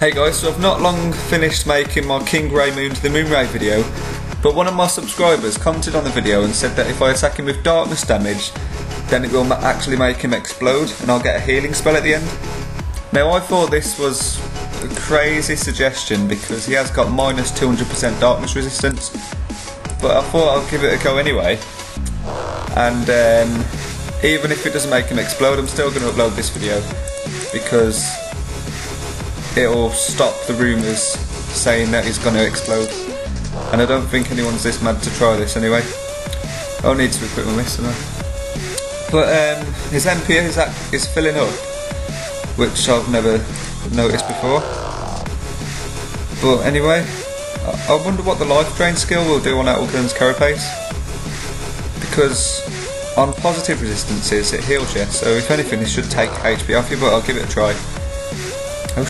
Hey guys, so I've not long finished making my King Raymoond the Moonray video, but one of my subscribers commented on the video and said that if I attack him with darkness damage, then it will actually make him explode and I'll get a healing spell at the end. Now I thought this was a crazy suggestion because he has got minus 200% darkness resistance, but I thought I'll give it a go anyway. And even if it doesn't make him explode, I'm still going to upload this video because it'll stop the rumours saying that he's going to explode, and I don't think anyone's this mad to try this anyway. I'll need to equip my missile now. But his MP is filling up, which I've never noticed before. But anyway, I wonder what the life drain skill will do on Battleon's carapace, because on positive resistances it heals you, so if anything this should take HP off you, but I'll give it a try. Oh,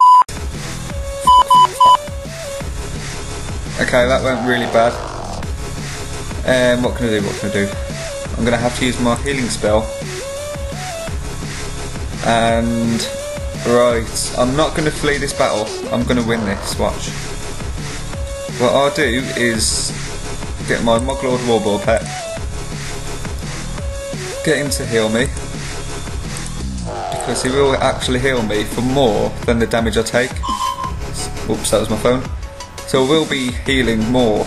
okay, that went really bad. What can I do? I'm going to have to use my healing spell. And right, I'm not going to flee this battle. I'm going to win this, watch. What I'll do is get my Moglord Warboar pet, get him to heal me, because he will actually heal me for more than the damage I take. Oops, that was my phone. So I will be healing more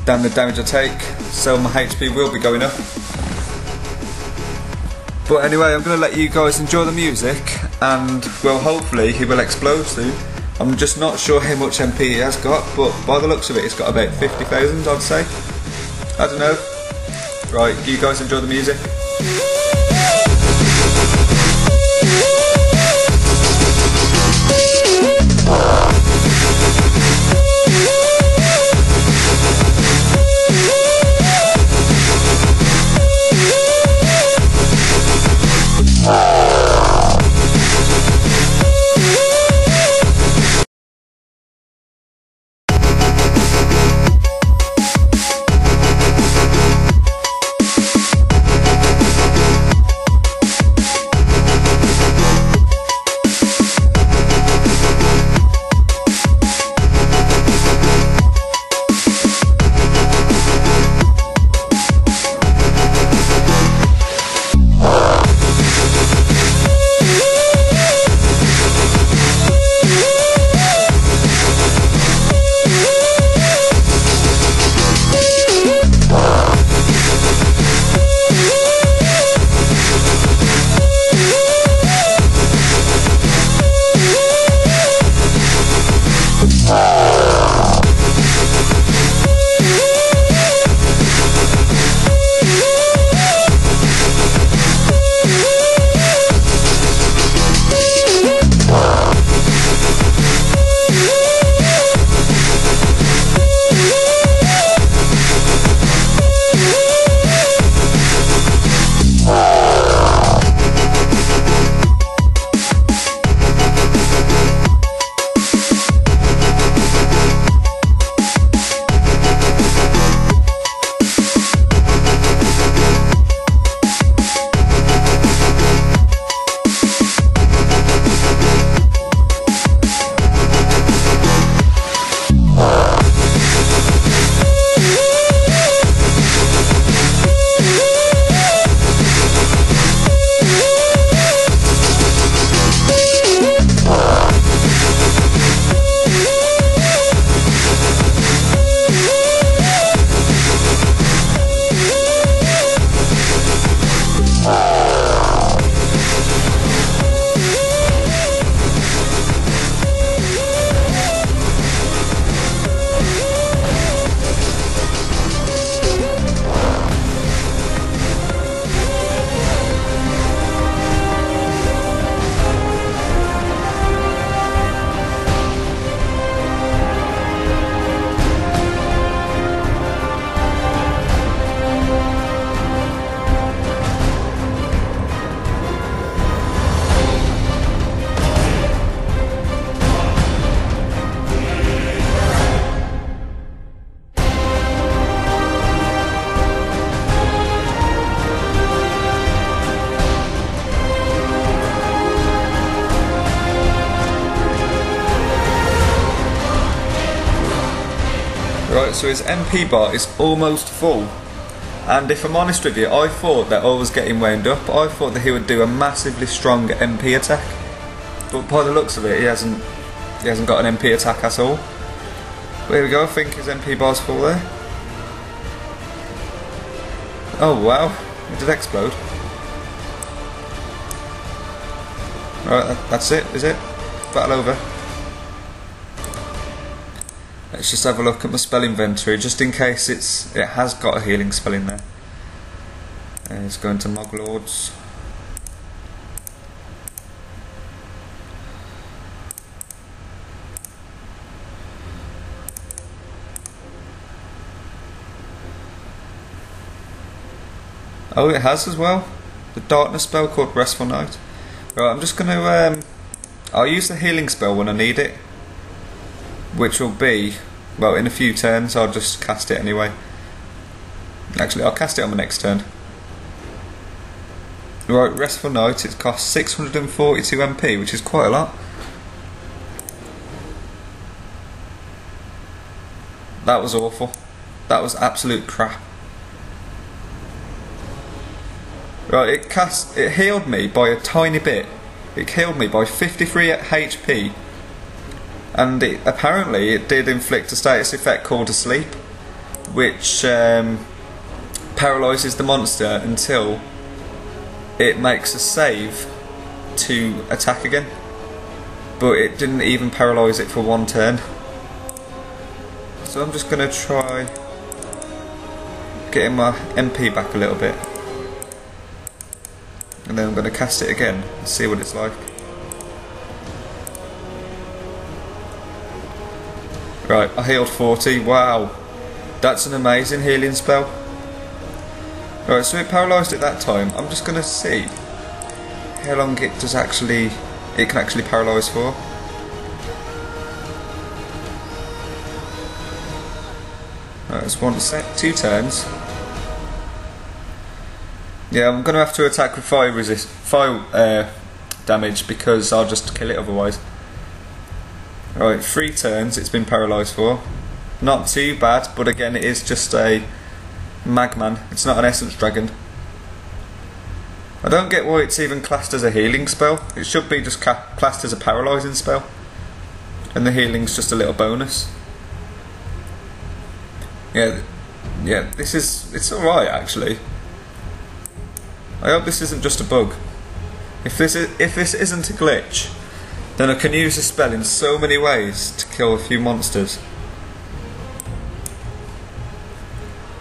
than the damage I take, so my HP will be going up. But anyway, I'm going to let you guys enjoy the music, and well, hopefully he will explode soon. I'm just not sure how much MP he has got, but by the looks of it, he's got about 50,000, I'd say. I don't know. Right, you guys enjoy the music. Right, so his MP bar is almost full. And if I'm honest with you, I thought that I was getting wound up. I thought that he would do a massively strong MP attack. But by the looks of it, he hasn't got an MP attack at all. But here we go, I think his MP bar's full there. Oh wow, it did explode. Right, that's it, is it? Battle over. Let's just have a look at my spell inventory, just in case it has got a healing spell in there. Let's go into Moglords. Oh, it has as well. The darkness spell called Restful Night. Right, I'm just going to I'll use the healing spell when I need it, which will be, well, in a few turns. I'll just cast it anyway. Actually, I'll cast it on the next turn. Right, Restful Night, it costs 642 MP, which is quite a lot. That was awful. That was absolute crap. Right, it healed me by a tiny bit. It killed me by 53 HP. And apparently it did inflict a status effect called Asleep, which paralyses the monster until it makes a save to attack again. But it didn't even paralyse it for one turn. So I'm just going to try getting my MP back a little bit. And then I'm going to cast it again and see what it's like. Right, I healed 40, wow. That's an amazing healing spell. Right, so it paralysed it that time. I'm just going to see how long it can actually paralyse for. Right, it's 1 set, 2 turns. Yeah, I'm going to have to attack with fire damage because I'll just kill it otherwise. Right, 3 turns it's been paralysed for. Not too bad, but again it is just a Magman. It's not an Essence Dragon. I don't get why it's even classed as a healing spell. It should be just classed as a paralysing spell. And the healing's just a little bonus. Yeah, it's alright actually. I hope this isn't just a bug. If this isn't a glitch, then I can use the spell in so many ways to kill a few monsters.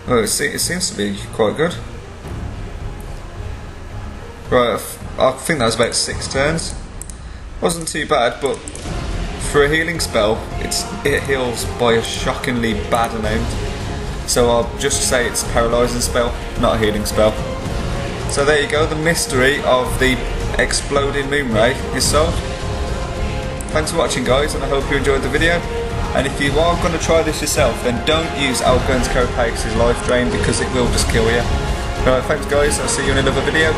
Well, it seems to be quite good. Right, I think that was about 6 turns. Wasn't too bad, but for a healing spell, it heals by a shockingly bad amount. So I'll just say it's a paralysing spell, not a healing spell. So there you go, the mystery of the exploding Moonray is solved. Thanks for watching guys, and I hope you enjoyed the video. And if you are going to try this yourself, then don't use Algern's Carapax's Life Drain because it will just kill you. Alright, thanks guys, I'll see you in another video.